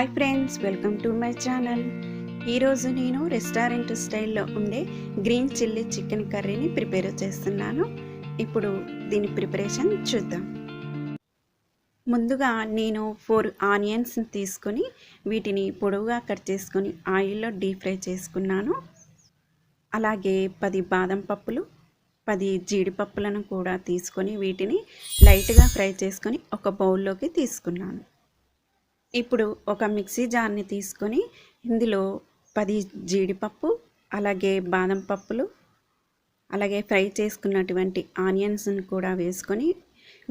Hi friends, welcome to my channel. ఈరోజు నేను restaurant స్టైల్లో ఉండే గ్రీన్ చిల్లీ చికెన్ కర్రీని ప్రిపేర్ చేస్తున్నాను. ఇప్పుడు దీని ప్రిపరేషన్ చూద్దాం. ముందుగా నేను 4 ఆనియన్స్ తీసుకొని వీటిని పొడవుగా కట్ చేసుకొని ఆయిల్లో డీప్ ఫ్రై చేసుకున్నాను. అలాగే 10 బాదం పప్పులు, 10 జీడిపప్పులను కూడా తీసుకొని వీటిని లైట్గా ఫ్రై చేసుకొని ఒక బౌల్లోకి తీసుకున్నాను. ఇప్పుడు ఒక మిక్సీ జార్ని తీసుకొని ఇందులో 10 జీడిపప్పు, అలాగే బాదం పప్పులు, అలాగే ఫ్రై చేసుకున్నటువంటి ఆనియన్స్ని కూడా వేసుకొని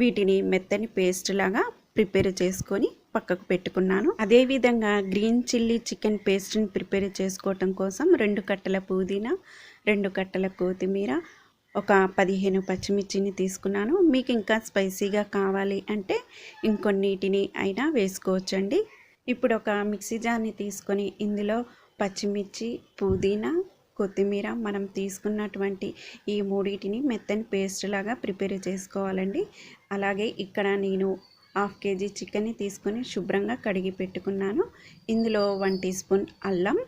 వీటిని మెత్తని పేస్ట్ లాగా ప్రిపేర్ చేసుకొని పక్కకు పెట్టుకున్నాను. అదేవిధంగా గ్రీన్ చిల్లీ చికెన్ పేస్ట్ని ప్రిపేర్ చేసుకోవటం కోసం 2 కట్టల పుదీనా, 2 కట్టల కొత్తిమీర, ఒక 15 పచ్చిమిర్చిని తీసుకున్నాను. మీకు ఇంకా స్పైసీగా కావాలి అంటే ఇంకొన్నిటిని అయినా వేసుకోవచ్చండి. ఇప్పుడు ఒక మిక్సీ జార్ని తీసుకొని ఇందులో పచ్చిమిర్చి, పుదీనా, కొత్తిమీర మనం తీసుకున్నటువంటి ఈ మూడింటిని మెత్తని పేస్ట్ లాగా ప్రిపేర్ చేసుకోవాలండి. అలాగే ఇక్కడ నేను 1/2 kg చికెన్ని తీసుకొని శుభ్రంగా కడిగి పెట్టుకున్నాను. ఇందులో 1 టీ స్పూన్ అల్లం,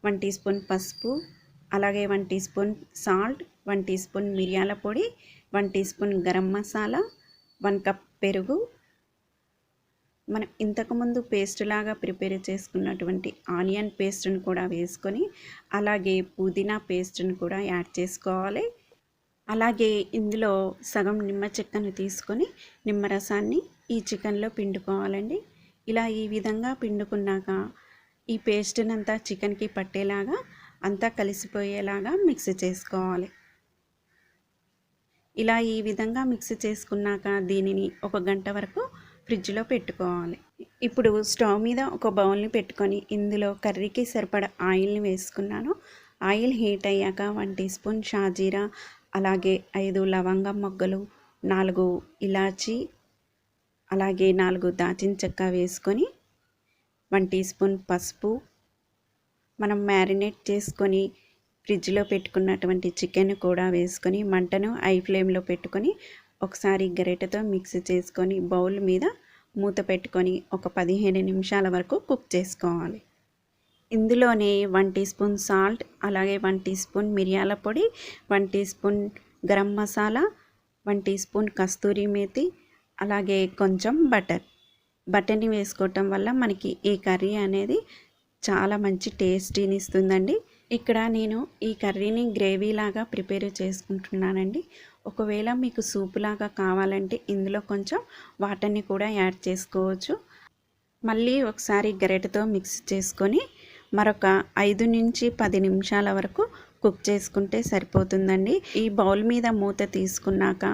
1 టీ స్పూన్ పసుపు, అలాగే 1 teaspoon salt, 1 teaspoon మిరియాల పొడి, 1 teaspoon garam masala, 1 cup పెరుగు, మనం ఇంతకుముందు పేస్ట్ లాగా ప్రిపేర్ చేసుకున్నటువంటి ఆనియన్ పేస్ట్ని కూడా వేసుకొని అలాగే పుదీనా పేస్ట్ని కూడా యాడ్ చేసుకోవాలి. అలాగే ఇందులో సగం నిమ్మ చెక్కను తీసుకొని నిమ్మరసాన్ని ఈ చికెన్లో పిండుకోవాలండి. ఇలా ఈ విధంగా పిండుకున్నాక ఈ పేస్ట్నంతా చికెన్కి పట్టేలాగా అంతా కలిసిపోయేలాగా మిక్స్ చేసుకోవాలి. ఇలా ఈ విధంగా మిక్స్ చేసుకున్నాక దీనిని 1 గంట వరకు ఫ్రిడ్జ్లో పెట్టుకోవాలి. ఇప్పుడు స్టవ్ మీద ఒక బౌల్ని పెట్టుకొని ఇందులో కర్రీకి సరిపడా ఆయిల్ని వేసుకున్నాను. ఆయిల్ హీట్ అయ్యాక 1 టీ స్పూన్ షాజీరా, అలాగే 5 లవంగం మొగ్గలు, 4 ఇలాచీ, అలాగే 4 దాల్చిన చెక్క వేసుకొని 1 టీ స్పూన్ పసుపు, మనం మ్యారినేట్ చేసుకొని ఫ్రిడ్జ్లో పెట్టుకున్నటువంటి చికెన్ కూడా వేసుకొని మంటను హై ఫ్లేమ్లో పెట్టుకొని ఒకసారి గరిటెతో మిక్స్ చేసుకొని బౌల్ మీద మూత పెట్టుకొని ఒక 15 నిమిషాల వరకు కుక్ చేసుకోవాలి. ఇందులోనే 1 టీ స్పూన్ సాల్ట్, అలాగే 1 టీ స్పూన్ మిరియాల పొడి, 1 teaspoon garam masala, 1 teaspoon kasuri methi, అలాగే కొంచెం బటర్ని వేసుకోవటం వల్ల మనకి ఈ కర్రీ అనేది చాలా మంచి టేస్టీని ఇస్తుందండి. ఇక్కడ నేను ఈ కర్రీని గ్రేవీ లాగా ప్రిపేర్ చేసుకుంటున్నానండి. ఒకవేళ మీకు సూప్ లాగా కావాలంటే ఇందులో కొంచెం వాటర్ని కూడా యాడ్ చేసుకోవచ్చు. మళ్ళీ ఒకసారి గరిటెతో మిక్స్ చేసుకొని మరొక 5 నుంచి 10 నిమిషాల వరకు కుక్ చేసుకుంటే సరిపోతుందండి. ఈ బౌల్ మీద మూత తీసుకున్నాక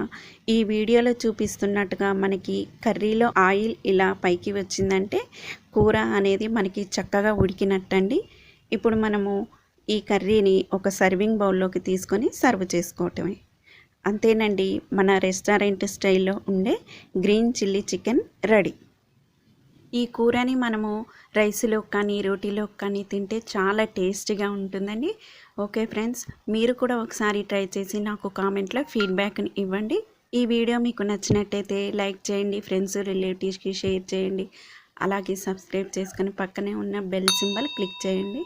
ఈ వీడియోలో చూపిస్తున్నట్టుగా మనకి కర్రీలో ఆయిల్ ఇలా పైకి వచ్చిందంటే కూర అనేది మనకి చక్కగా ఉడికినట్టండి. ఇప్పుడు మనము ఈ కర్రీని ఒక సర్వింగ్ బౌల్లోకి తీసుకొని సర్వ్ చేసుకోవటమే. అంతేనండి, మన రెస్టారెంట్ స్టైల్లో ఉండే గ్రీన్ చిల్లీ చికెన్ రెడీ. ఈ కూరని మనము రైస్లో కానీ రోటీలో కానీ తింటే చాలా టేస్టీగా ఉంటుందండి. ఓకే ఫ్రెండ్స్, మీరు కూడా ఒకసారి ట్రై చేసి నాకు కామెంట్లో ఫీడ్బ్యాక్ని ఇవ్వండి. ఈ వీడియో మీకు నచ్చినట్టయితే లైక్ చేయండి, ఫ్రెండ్స్ రిలేటివ్స్కి షేర్ చేయండి, అలాగే సబ్స్క్రైబ్ చేసుకొని పక్కనే ఉన్న బెల్ సింబల్ క్లిక్ చేయండి.